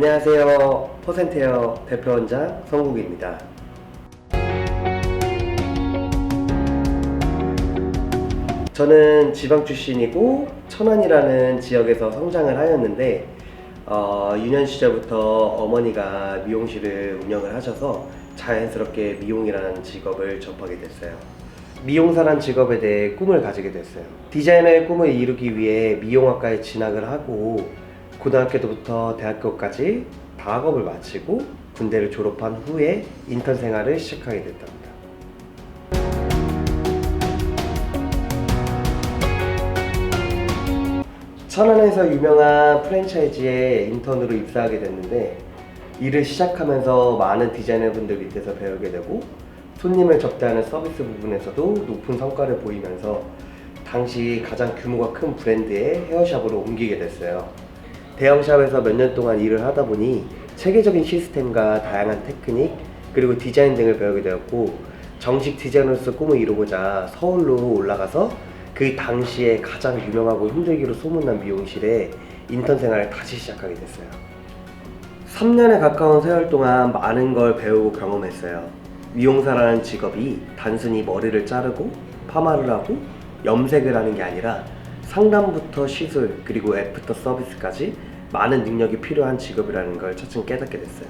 안녕하세요. 퍼센트헤어 대표원장 성국입니다. 저는 지방 출신이고 천안이라는 지역에서 성장을 하였는데 유년 시절부터 어머니가 미용실을 운영을 하셔서 자연스럽게 미용이라는 직업을 접하게 됐어요. 미용사란 직업에 대해 꿈을 가지게 됐어요. 디자이너의 꿈을 이루기 위해 미용학과에 진학을 하고 고등학교 때부터 대학교까지 다 학업을 마치고 군대를 졸업한 후에 인턴 생활을 시작하게 됐답니다. 천안에서 유명한 프랜차이즈에 인턴으로 입사하게 됐는데 일을 시작하면서 많은 디자이너분들 밑에서 배우게 되고 손님을 접대하는 서비스 부분에서도 높은 성과를 보이면서 당시 가장 규모가 큰 브랜드의 헤어샵으로 옮기게 됐어요. 대형샵에서 몇 년 동안 일을 하다 보니 체계적인 시스템과 다양한 테크닉 그리고 디자인 등을 배우게 되었고 정식 디자이너로서 꿈을 이루고자 서울로 올라가서 그 당시에 가장 유명하고 힘들기로 소문난 미용실에 인턴 생활을 다시 시작하게 됐어요. 3년에 가까운 세월 동안 많은 걸 배우고 경험했어요. 미용사라는 직업이 단순히 머리를 자르고 파마를 하고 염색을 하는 게 아니라 상담부터 시술 그리고 애프터 서비스까지 많은 능력이 필요한 직업이라는 걸 차츰 깨닫게 됐어요.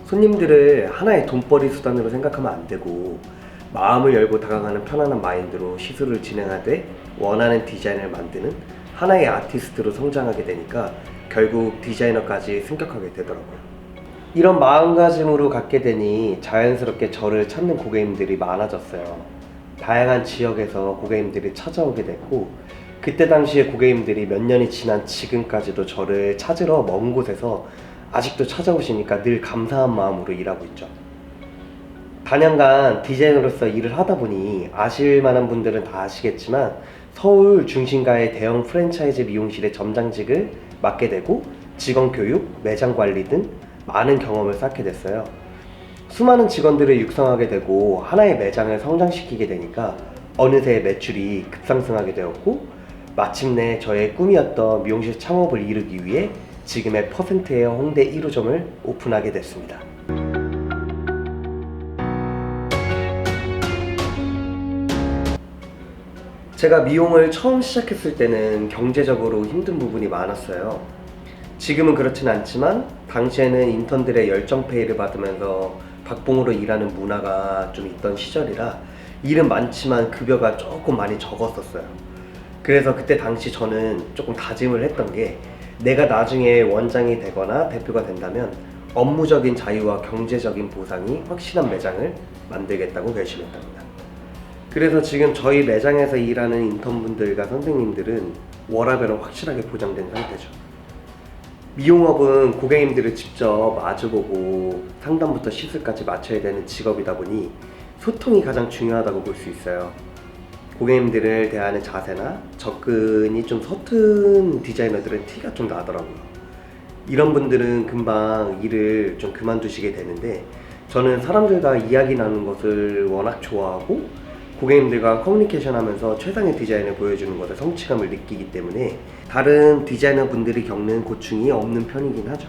손님들을 하나의 돈벌이 수단으로 생각하면 안 되고 마음을 열고 다가가는 편안한 마인드로 시술을 진행하되 원하는 디자인을 만드는 하나의 아티스트로 성장하게 되니까 결국 디자이너까지 승격하게 되더라고요. 이런 마음가짐으로 갖게 되니 자연스럽게 저를 찾는 고객님들이 많아졌어요. 다양한 지역에서 고객님들이 찾아오게 됐고 그때 당시에 고객님들이 몇 년이 지난 지금까지도 저를 찾으러 먼 곳에서 아직도 찾아오시니까 늘 감사한 마음으로 일하고 있죠. 단연간 디자이너로서 일을 하다 보니 아실 만한 분들은 다 아시겠지만 서울 중심가의 대형 프랜차이즈 미용실의 점장직을 맡게 되고 직원 교육, 매장 관리 등 많은 경험을 쌓게 됐어요. 수많은 직원들을 육성하게 되고 하나의 매장을 성장시키게 되니까 어느새 매출이 급상승하게 되었고 마침내 저의 꿈이었던 미용실 창업을 이루기 위해 지금의 퍼센트헤어 홍대 1호점을 오픈하게 됐습니다. 제가 미용을 처음 시작했을 때는 경제적으로 힘든 부분이 많았어요. 지금은 그렇진 않지만 당시에는 인턴들의 열정 페이를 받으면서 박봉으로 일하는 문화가 좀 있던 시절이라 일은 많지만 급여가 조금 많이 적었었어요. 그래서 그때 당시 저는 조금 다짐을 했던 게 내가 나중에 원장이 되거나 대표가 된다면 업무적인 자유와 경제적인 보상이 확실한 매장을 만들겠다고 결심했답니다. 그래서 지금 저희 매장에서 일하는 인턴분들과 선생님들은 워라밸은 확실하게 보장된 상태죠. 미용업은 고객님들을 직접 마주보고 상담부터 시술까지 맞춰야 되는 직업이다 보니 소통이 가장 중요하다고 볼 수 있어요. 고객님들을 대하는 자세나 접근이 좀 서툰 디자이너들은 티가 좀 나더라고요. 이런 분들은 금방 일을 좀 그만두시게 되는데 저는 사람들과 이야기 나누는 것을 워낙 좋아하고 고객님들과 커뮤니케이션 하면서 최상의 디자인을 보여주는 것에 성취감을 느끼기 때문에 다른 디자이너 분들이 겪는 고충이 없는 편이긴 하죠.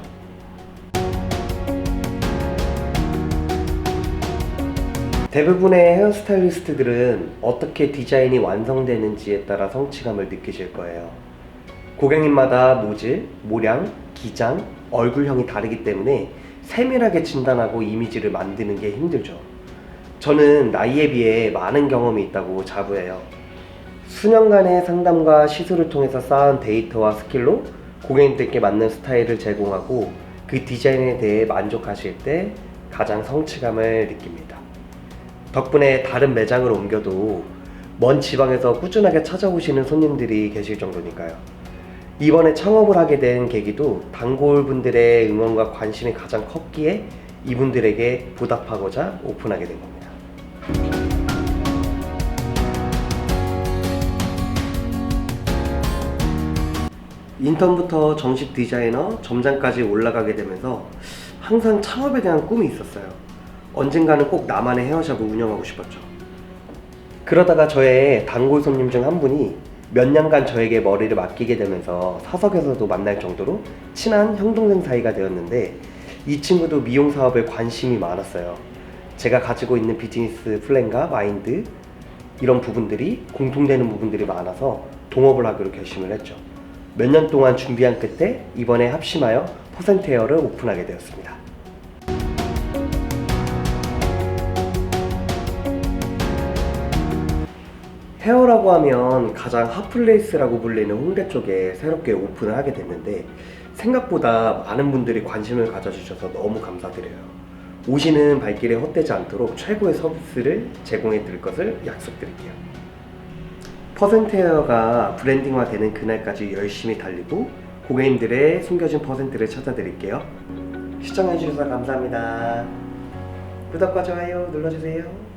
대부분의 헤어스타일리스트들은 어떻게 디자인이 완성되는지에 따라 성취감을 느끼실 거예요. 고객님마다 모질, 모량, 기장, 얼굴형이 다르기 때문에 세밀하게 진단하고 이미지를 만드는 게 힘들죠. 저는 나이에 비해 많은 경험이 있다고 자부해요. 수년간의 상담과 시술을 통해서 쌓은 데이터와 스킬로 고객님들께 맞는 스타일을 제공하고 그 디자인에 대해 만족하실 때 가장 성취감을 느낍니다. 덕분에 다른 매장을 옮겨도 먼 지방에서 꾸준하게 찾아오시는 손님들이 계실 정도니까요. 이번에 창업을 하게 된 계기도 단골분들의 응원과 관심이 가장 컸기에 이분들에게 보답하고자 오픈하게 된 겁니다. 인턴부터 정식 디자이너, 점장까지 올라가게 되면서 항상 창업에 대한 꿈이 있었어요. 언젠가는 꼭 나만의 헤어샵을 운영하고 싶었죠. 그러다가 저의 단골 손님 중 한 분이 몇 년간 저에게 머리를 맡기게 되면서 사석에서도 만날 정도로 친한 형동생 사이가 되었는데, 이 친구도 미용 사업에 관심이 많았어요. 제가 가지고 있는 비즈니스 플랜과 마인드, 이런 부분들이 공통되는 부분들이 많아서 동업을 하기로 결심을 했죠. 몇 년 동안 준비한 끝에 이번에 합심하여 퍼센트헤어를 오픈하게 되었습니다. 헤어라고 하면 가장 핫플레이스라고 불리는 홍대 쪽에 새롭게 오픈을 하게 됐는데, 생각보다 많은 분들이 관심을 가져주셔서 너무 감사드려요. 오시는 발길에 헛되지 않도록 최고의 서비스를 제공해 드릴 것을 약속드릴게요. 퍼센트헤어가 브랜딩화되는 그날까지 열심히 달리고 고객님들의 숨겨진 퍼센트를 찾아드릴게요. 시청해주셔서 감사합니다. 구독과 좋아요 눌러주세요.